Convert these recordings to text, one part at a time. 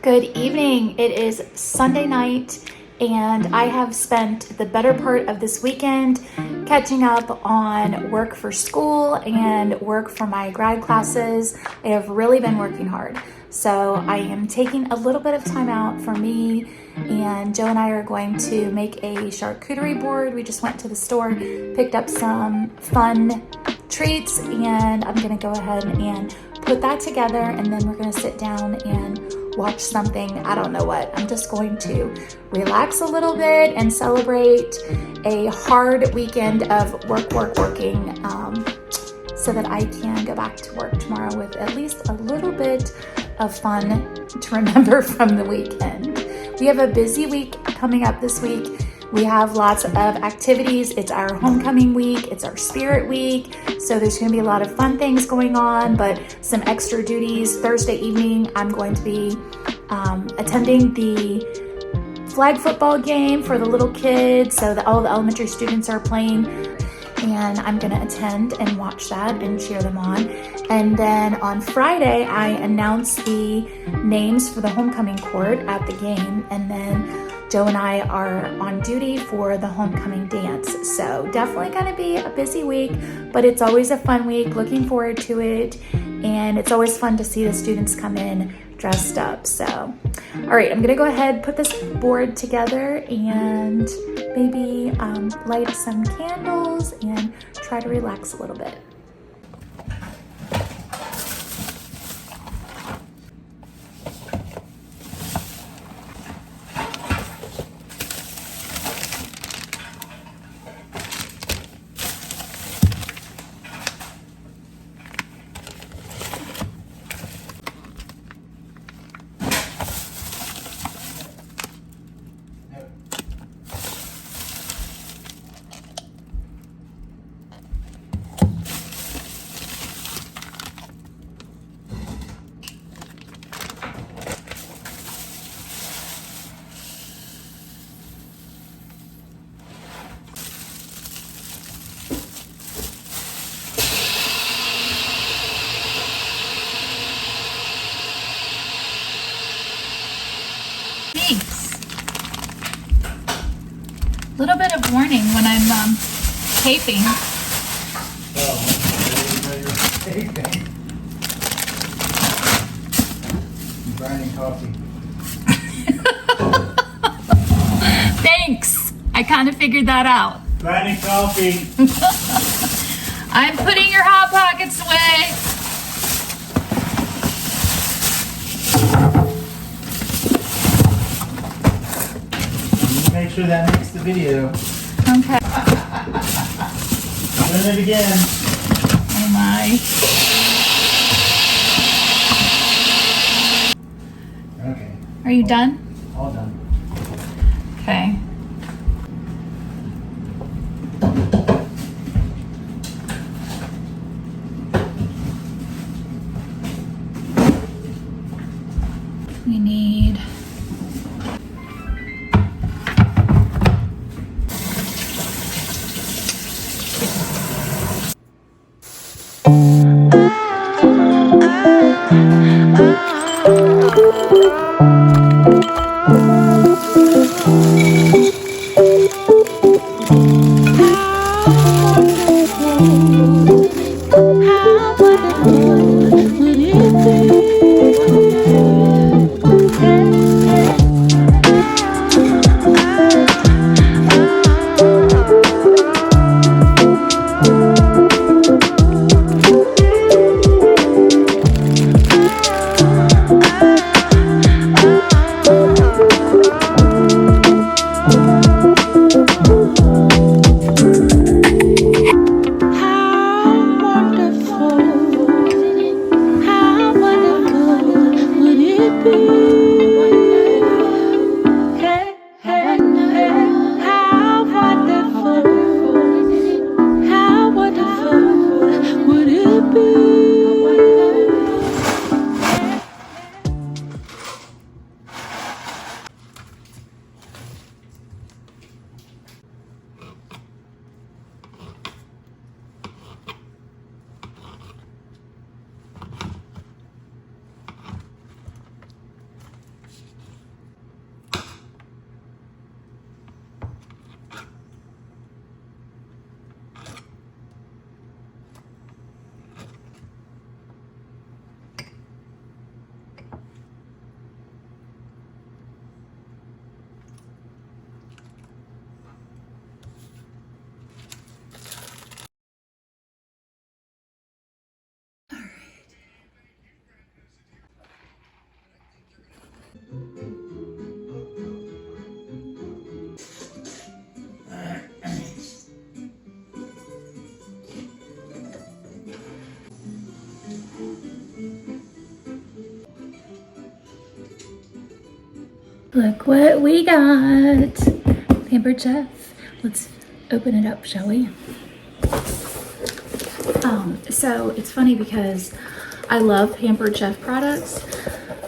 Good evening. It is Sunday night, and I have spent the better part of this weekend catching up on work for school and work for my grad classes. I have really been working hard. So I am taking a little bit of time out for me, and Joe and I are going to make a charcuterie board. We just went to the store, picked up some fun treats, and I'm gonna go ahead and put that together, and then we're gonna sit down and watch something. I don't know what. I'm just going to relax a little bit and celebrate a hard weekend of working so that I can go back to work tomorrow with at least a little bit of fun to remember from the weekend. We have a busy week coming up this week. We have lots of activities. It's our homecoming week. It's our spirit week. So there's going to be a lot of fun things going on, but some extra duties. Thursday evening, I'm going to be attending the flag football game for the little kids. So all the elementary students are playing, and I'm going to attend and watch that and cheer them on. And then on Friday, I announce the names for the homecoming court at the game. And then Joe and I are on duty for the homecoming dance. So definitely going to be a busy week, but it's always a fun week. Looking forward to it. And it's always fun to see the students come in dressed up. So, all right, I'm going to go ahead, put this board together, and maybe light some candles and try to relax a little bit. Thanks. A little bit of warning when I'm taping. Oh, taping. Grinding coffee. Thanks. I kind of figured that out. Grinding coffee. I'm putting your hot pockets away. Make sure that makes the video. Okay. Doing it again. Oh my. Okay. Are you done? All done. Okay. We need Look what we got. Pampered Chef. Let's open it up, shall we? So it's funny because I love Pampered Chef products,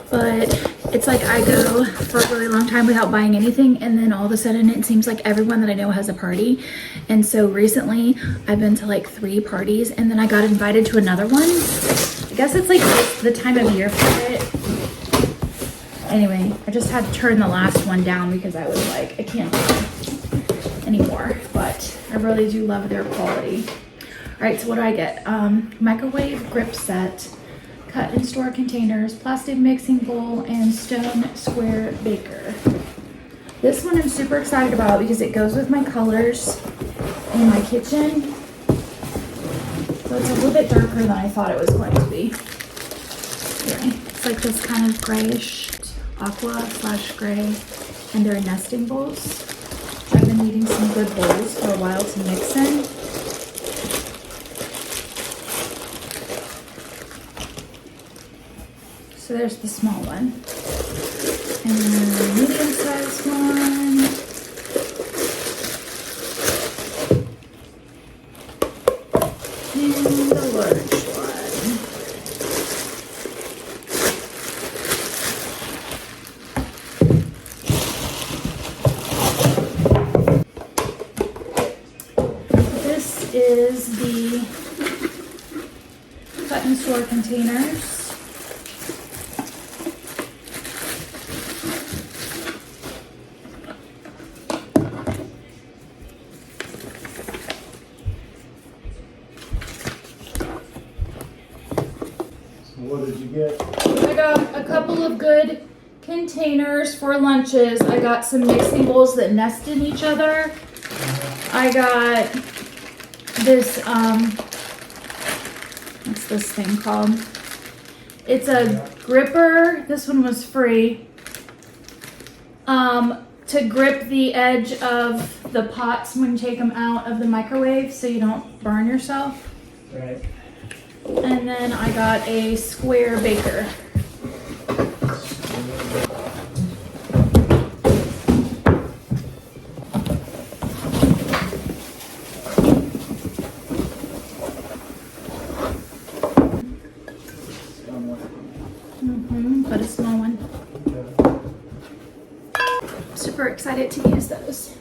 but it's like I go for a really long time without buying anything, and then all of a sudden it seems like everyone that I know has a party. And so recently I've been to like 3 parties, and then I got invited to another one. I guess it's like the time of year for it. Anyway, I just had to turn the last one down because I was like, I can't do it anymore, but I really do love their quality. All right, so what do I get? Microwave grip set, cut and store containers, plastic mixing bowl, and stone square baker. This one I'm super excited about because it goes with my colors in my kitchen. So it's a little bit darker than I thought it was going to be. Okay, it's like this kind of grayish aqua / gray, and they're nesting bowls. I've been needing some good bowls for a while to mix in. So there's the small one, and then the medium-sized one, and the large one. This is the cut and store containers. What did you get? I got a couple of good containers for lunches. I got some mixing bowls that nest in each other. I got this, what's this thing called? It's a gripper. This one was free. To grip the edge of the pots when you take them out of the microwave so you don't burn yourself. Right. And then I got a square baker. But a small one. Super excited to use those.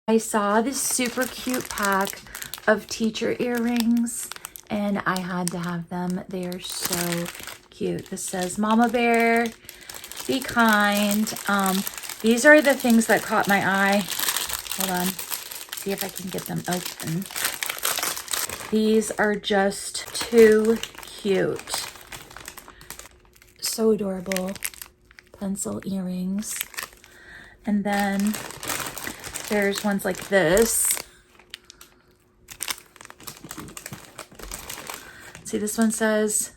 I saw this super cute pack of teacher earrings and I had to have them. They are so cute. This says Mama Bear, be kind. These are the things that caught my eye. Hold on, see if I can get them open. These are just too cute. So adorable. Pencil earrings. And then there's ones like this. See, this one says,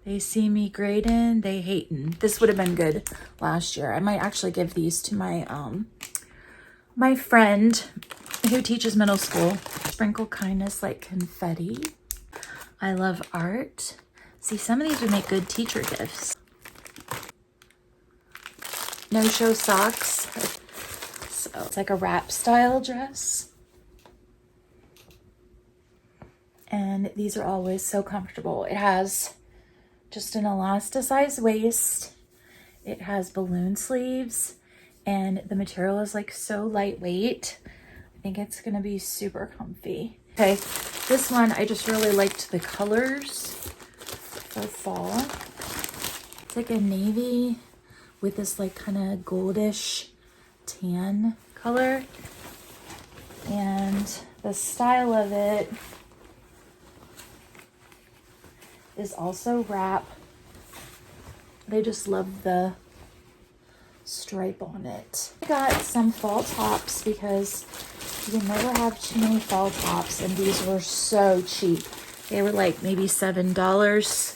they see me grading, they hatin'. This would have been good last year. I might actually give these to my my friend who teaches middle school. Sprinkle kindness like confetti. I love art. See, some of these would make good teacher gifts. No-show socks. So it's like a wrap style dress. And these are always so comfortable. It has just an elasticized waist. It has balloon sleeves and the material is like so lightweight. I think it's gonna be super comfy. Okay, this one, I just really liked the colors for fall. It's like a navy with this like kind of goldish tan color. And the style of it is also wrap. They just love the stripe on it. I got some fall tops because you can never have too many fall tops, and these were so cheap. They were like maybe $7.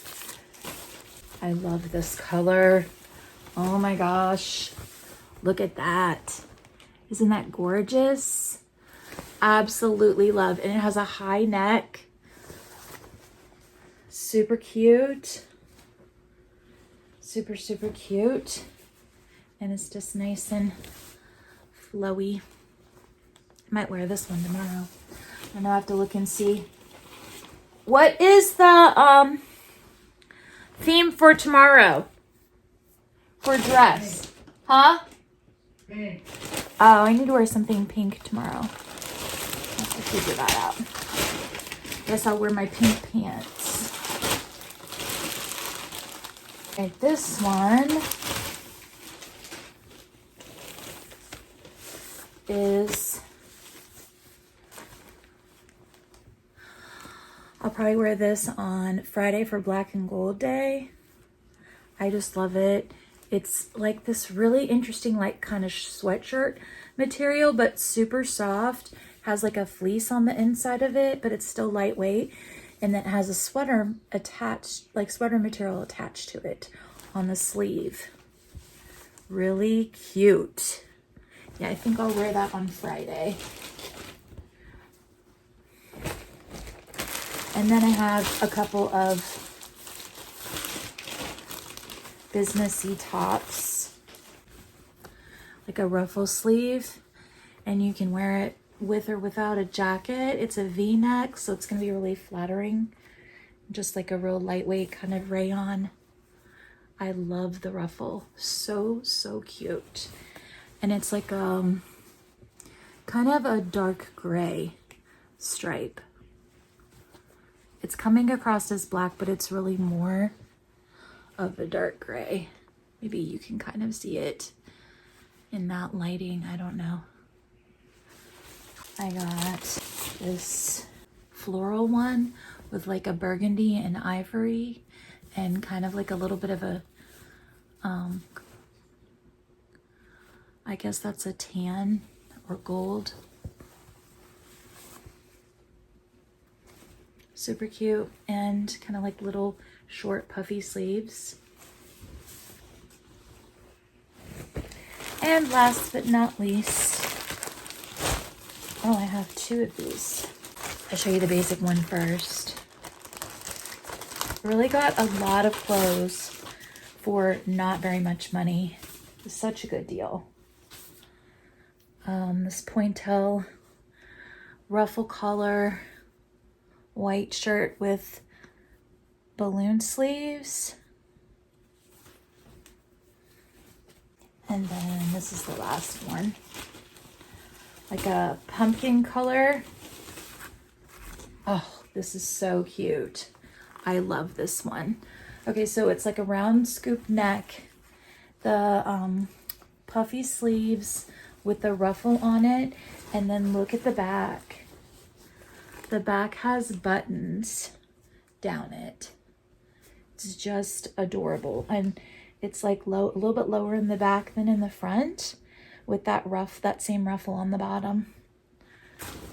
I love this color. Oh my gosh. Look at that. Isn't that gorgeous? Absolutely love. And it has a high neck. Super cute. Super, super cute. And it's just nice and flowy. I might wear this one tomorrow. I know I have to look and see. What is the theme for tomorrow? For dress? Huh? Pink. Oh, I need to wear something pink tomorrow. I have to figure that out. Guess I'll wear my pink pants. Okay, this one is, I'll probably wear this on Friday for Black and Gold Day. I just love it. It's like this really interesting, like kind of sweatshirt material, but super soft. Has like a fleece on the inside of it, but it's still lightweight. And then it has a sweater attached, like sweater material attached to it on the sleeve. Really cute. Yeah, I think I'll wear that on Friday. And then I have a couple of businessy tops, like a ruffle sleeve, and you can wear it with or without a jacket. It's a V-neck, so it's gonna be really flattering. Just like a real lightweight kind of rayon. I love the ruffle. So cute. And it's like kind of a dark gray stripe. It's coming across as black, but it's really more of a dark gray. Maybe you can kind of see it in that lighting. I don't know. I got this floral one with like a burgundy and ivory and kind of like a little bit of a I guess that's a tan or gold. Super cute, and kind of like little short puffy sleeves. And last but not least, oh, I have two of these. I'll show you the basic one first. Really got a lot of clothes for not very much money. It's such a good deal. This Pointel ruffle collar white shirt with balloon sleeves. And then this is the last one. Like a pumpkin color. Oh, this is so cute. I love this one. Okay, so it's like a round scoop neck. The puffy sleeves with the ruffle on it. And then look at the back. The back has buttons down it. It's just adorable. And it's like low, a little bit lower in the back than in the front with that same ruffle on the bottom.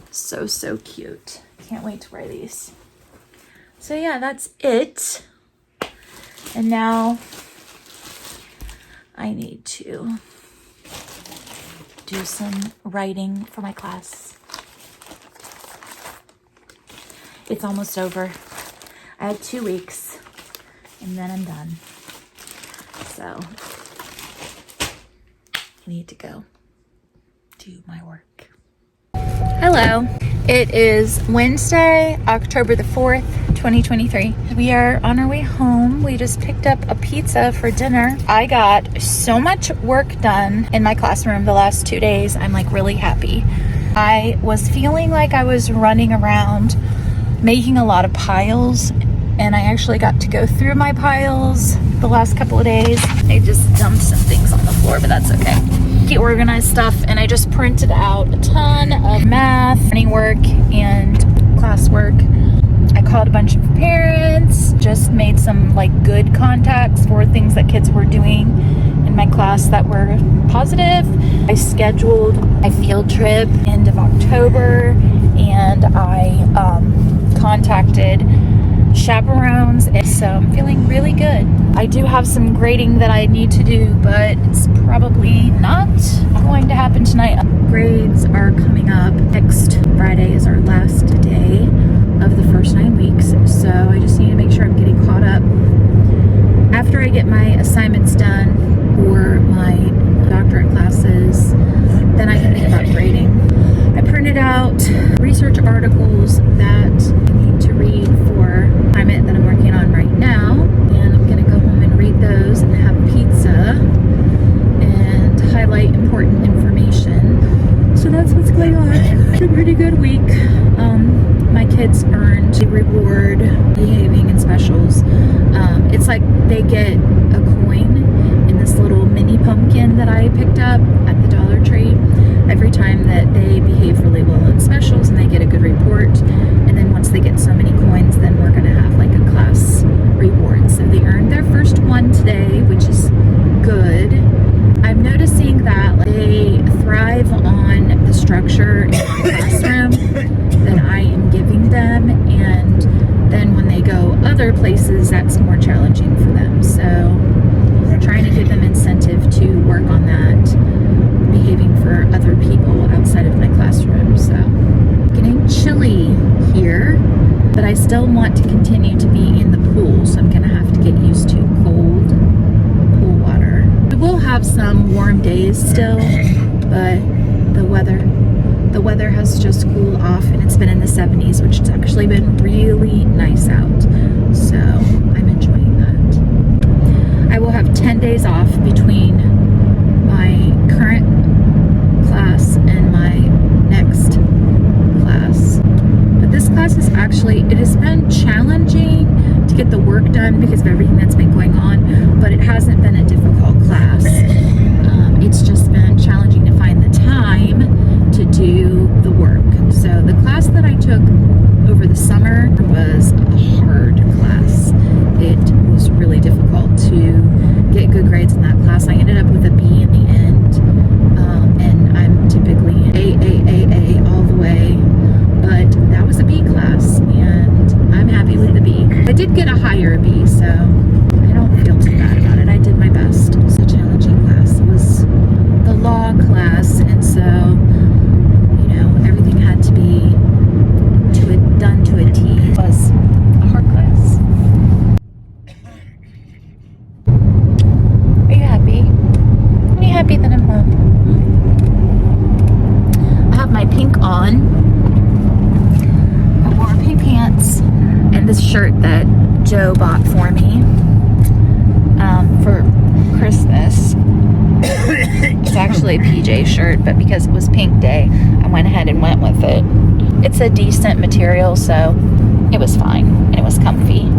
So cute. Can't wait to wear these. So yeah, that's it. And now I need to do some writing for my class. It's almost over. I have 2 weeks and then I'm done. So I need to go do my work. Hello. It is Wednesday, October the 4th, 2023. We are on our way home. We just picked up a pizza for dinner. I got so much work done in my classroom the last 2 days. I'm like really happy. I was feeling like I was running around making a lot of piles, and I actually got to go through my piles the last couple of days. I just dumped some things on the floor, but that's okay. Organized stuff, and I just printed out a ton of math, learning work, and classwork. I called a bunch of parents, just made some like good contacts for things that kids were doing in my class that were positive. I scheduled my field trip end of October, and I contacted chaperones, and so I'm feeling really good. I do have some grading that I need to do, but it's probably not going to happen tonight. Grades are coming up. Next Friday is our last day of the first 9 weeks, so I just need to make sure I'm getting caught up. After I get my assignment behaving in specials. It's like they get a coin in this little mini pumpkin that I picked up at the Dollar Tree every time that they behave really well in specials, and they get a good report. And then once they get so many coins, then we're gonna have like a class reward. So they earned their first one today, which is good. I'm noticing that they thrive on the structure in the classroom that I am giving them, and then when they go other places, that's more challenging for them. So we're trying to give them incentive to work on that, behaving for other people outside of my classroom. So getting chilly here, but I still want to continue to be in the pool, so I'm gonna have to get used to cold pool water. We will have some warm days still, but the weather has just cooled off, and it's been in the 70s, which has actually been really nice out. So I'm enjoying that. I will have 10 days off between my current class and my next class. But this class is actually, it has been challenging to get the work done because of everything that's been going on, but it hasn't been a difficult class. It's just been challenging to find the time to do the work. So the class that I took over the summer was a hard class. It was really difficult to get good grades in that class. I ended up with a B in the end, and I'm typically an A all the way, but that was a B class, and I'm happy with the B. I did get a higher B, so I don't feel too bad about it. I did my best. It was a challenging class. It was the law class, and so, you know, everything had to be done to a T. It was a hard class. Are you happy? Are you happy that I'm home? I have my pink on. I wore pink pants and this shirt that Joe bought for me for Christmas. It's actually a PJ shirt, but because it was pink day, I went ahead and went with it. It's a decent material, so it was fine, and it was comfy.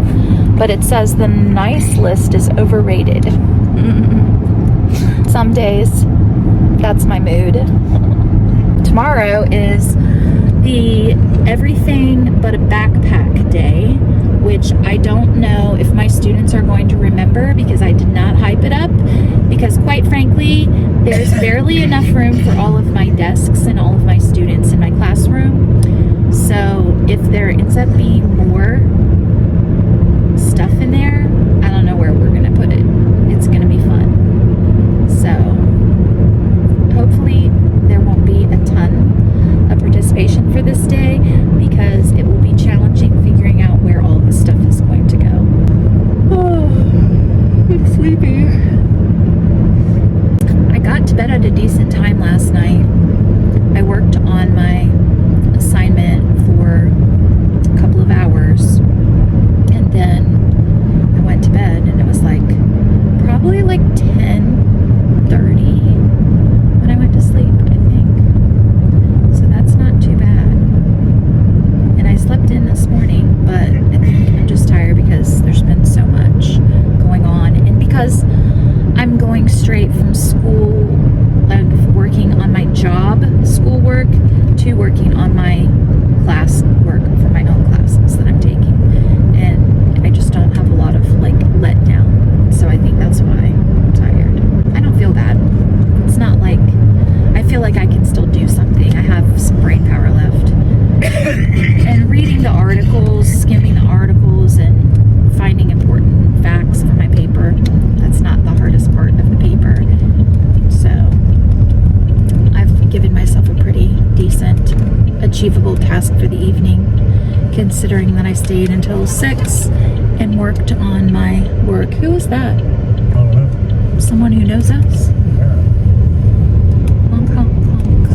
But it says the nice list is overrated. Some days, that's my mood. Tomorrow is the everything but a backpack day, which I don't know if my students are going to remember because I did not hype it up, because quite frankly, there's barely enough room for all of my desks and all of my students in my classroom. So if there ends up being more stuff in there, I don't know where we're gonna put it. It's gonna be fun. So hopefully there won't be a ton of participation for this day, because it will be challenging figuring out where all the stuff is going to go. Oh, I'm sleepy. I got to bed at a decent time last night. I worked on my assignment for a couple of hours, and then I went to bed, and it was like probably like 10:30 when I went to sleep, I think. So that's not too bad. And I slept in this morning, but I think I'm just tired because there's been so much going on, and because I'm going straight from school, like working on my job schoolwork, to working on my class work for my own classes that I'm taking, and I just don't have a lot of like let down. So I think that's why I'm tired. I don't feel bad. It's not like, I feel like I can still do something. I have some brain power left. And reading the articles, skimming the articles, and finding important facts for my paper, that's not the hardest part of the paper. So I've given myself a pretty decent, achievable task for the evening, considering that I stayed until 6 and worked on my work. Who is that? Someone who knows us? Honk, honk, honk.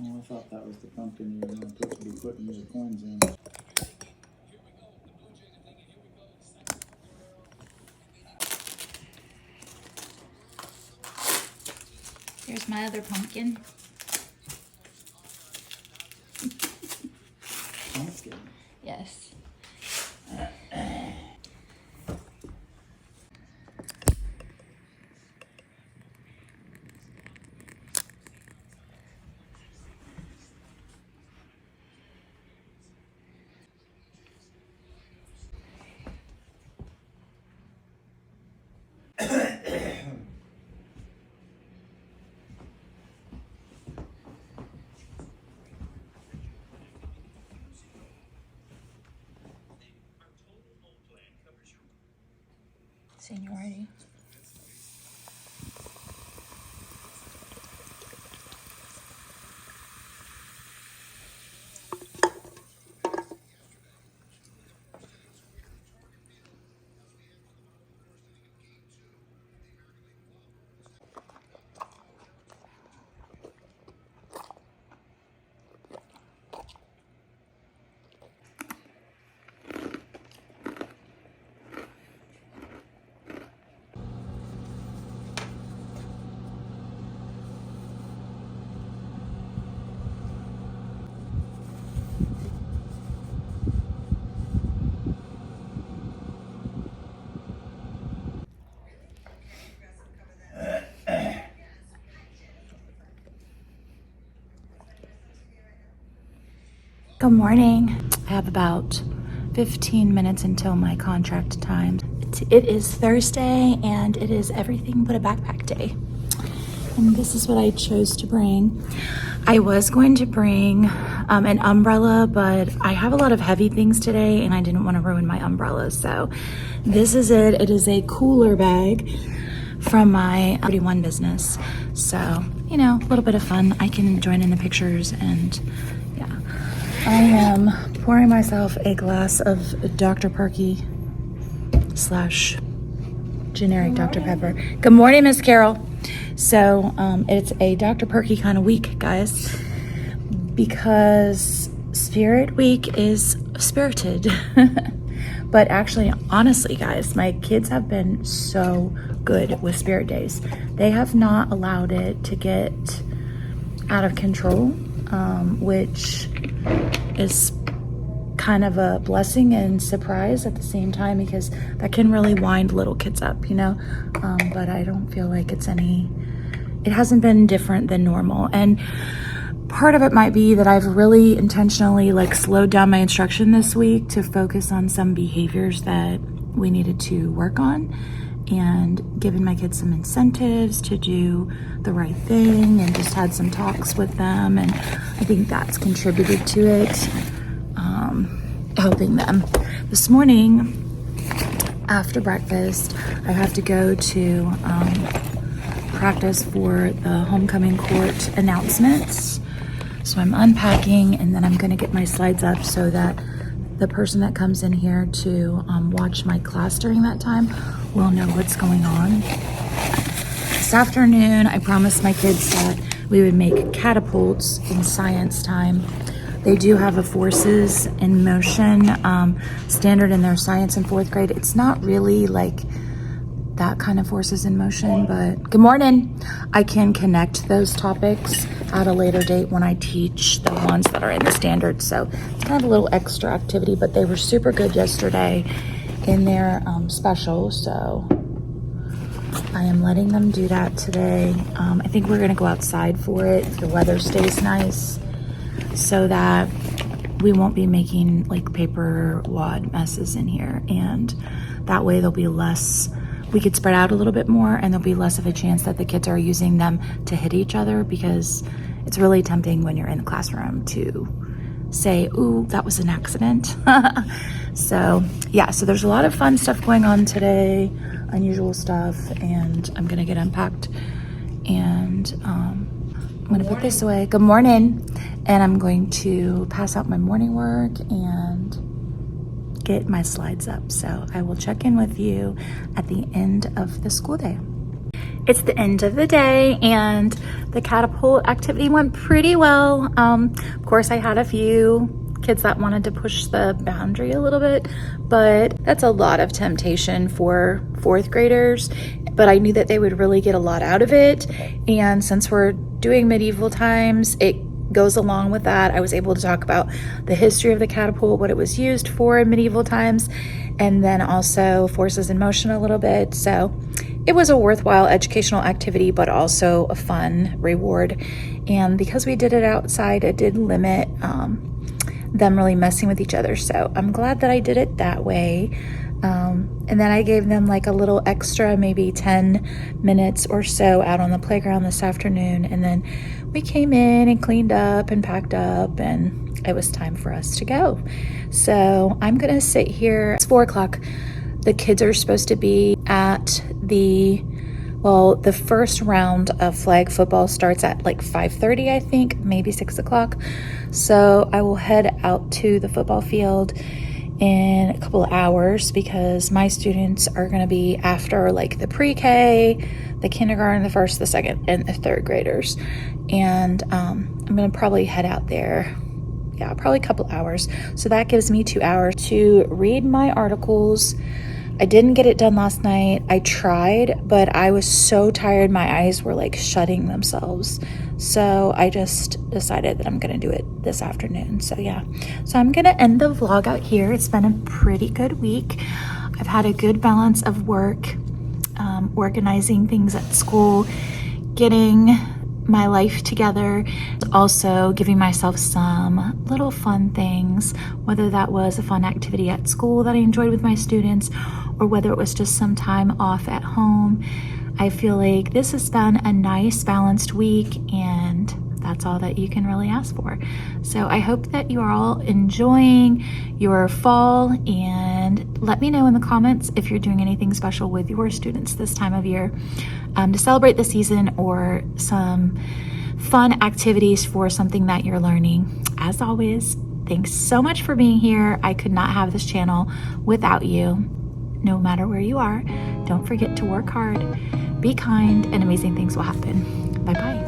Oh, I thought that was the pumpkin you were going to be putting your coins in. Here's my other pumpkin. Pumpkin. Yes. Seniority. Good morning. I have about 15 minutes until my contract time. It is Thursday and it is everything but a backpack day. And this is what I chose to bring. I was going to bring an umbrella, but I have a lot of heavy things today and I didn't want to ruin my umbrella. So this is it. It is a cooler bag from my 31 business. So, you know, a little bit of fun. I can join in the pictures and yeah. I am pouring myself a glass of Dr. Perky / generic Dr. Pepper. Good morning, Miss Carol. So it's a Dr. Perky kind of week, guys, because Spirit Week is spirited. But actually, honestly, guys, my kids have been so good with Spirit Days. They have not allowed it to get out of control, which is kind of a blessing and surprise at the same time, because that can really wind little kids up, you know. But I don't feel like it hasn't been different than normal. And part of it might be that I've really intentionally slowed down my instruction this week to focus on some behaviors that we needed to work on, and given my kids some incentives to do the right thing, and just had some talks with them, and I think that's contributed to it, helping them. This morning after breakfast I have to go to practice for the homecoming court announcements, so I'm unpacking and then I'm going to get my slides up so that the person that comes in here to watch my class during that time will know what's going on. This afternoon, I promised my kids that we would make catapults in science time. They do have a forces in motion standard in their science in 4th grade. It's not really like that kind of forces in motion, but good morning. I can connect those topics at a later date when I teach the ones that are in the standard. So it's kind of a little extra activity, but they were super good yesterday in their special. So I am letting them do that today. I think we're gonna go outside for it if the weather stays nice, so that we won't be making paper wad messes in here. And that way there'll be less, we could spread out a little bit more, and there'll be less of a chance that the kids are using them to hit each other, because it's really tempting when you're in the classroom to say, ooh, that was an accident. So yeah, so there's a lot of fun stuff going on today, unusual stuff, and I'm gonna get unpacked and I'm gonna put this away. Good morning. And I'm going to pass out my morning work and get my slides up. So I will check in with you at the end of the school day. It's the end of the day and the catapult activity went pretty well. Of course, I had a few kids that wanted to push the boundary a little bit, but that's a lot of temptation for fourth graders. But I knew that they would really get a lot out of it. And since we're doing medieval times, it goes along with that. I was able to talk about the history of the catapult, what it was used for in medieval times, and then also forces in motion a little bit. So it was a worthwhile educational activity, but also a fun reward. And because we did it outside, it did limit them really messing with each other. So I'm glad that I did it that way. And then I gave them like a little extra, maybe 10 minutes or so out on the playground this afternoon. And then we came in and cleaned up and packed up, and it was time for us to go. So I'm gonna sit here. It's 4 o'clock. The kids are supposed to be at the first round of flag football starts at like 5:30, I think, maybe 6 o'clock. So I will head out to the football field in a couple of hours because my students are going to be after like the pre-K, the kindergarten, the first, the second, and the third graders. And I'm going to probably head out there, probably a couple hours. So that gives me 2 hours to read my articles. I didn't get it done last night. I tried, but I was so tired. My eyes were like shutting themselves. So I just decided that I'm going to do it this afternoon. So yeah. So I'm going to end the vlog out here. It's been a pretty good week. I've had a good balance of work, organizing things at school, getting my life together, also giving myself some little fun things, whether that was a fun activity at school that I enjoyed with my students or whether it was just some time off at home. I feel like this has been a nice balanced week, and that's all that you can really ask for. So I hope that you are all enjoying your fall, and let me know in the comments if you're doing anything special with your students this time of year to celebrate the season, or some fun activities for something that you're learning. As always, thanks so much for being here. I could not have this channel without you. No matter where you are, don't forget to work hard, be kind, and amazing things will happen. Bye-bye.